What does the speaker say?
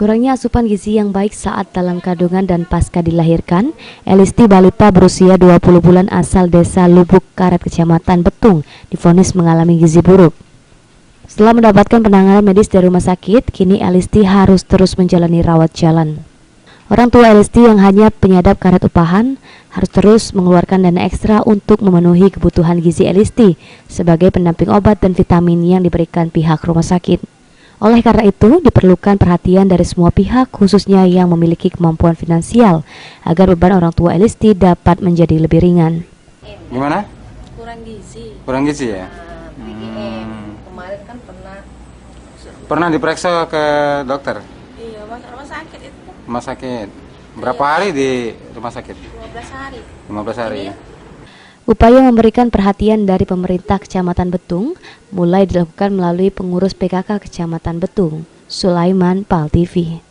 Kurangnya asupan gizi yang baik saat dalam kandungan dan pasca dilahirkan, Elisti balita berusia 20 bulan asal desa Lubuk Karet, Kecamatan Betung, divonis mengalami gizi buruk. Setelah mendapatkan penanganan medis dari rumah sakit, kini Elisti harus terus menjalani rawat jalan. Orang tua Elisti yang hanya penyadap karet upahan harus terus mengeluarkan dana ekstra untuk memenuhi kebutuhan gizi Elisti sebagai pendamping obat dan vitamin yang diberikan pihak rumah sakit. Oleh karena itu, diperlukan perhatian dari semua pihak, khususnya yang memiliki kemampuan finansial, agar beban orang tua Elisti dapat menjadi lebih ringan. Gimana? Kurang gizi. Kurang gizi ya? BGM. Kemarin kan Pernah diperiksa ke dokter? Iya, rumah sakit itu. Rumah sakit. Berapa hari di rumah sakit? 15 hari. 15 hari. Upaya memberikan perhatian dari pemerintah Kecamatan Betung mulai dilakukan melalui pengurus PKK Kecamatan Betung, Sulaiman, PAL TV.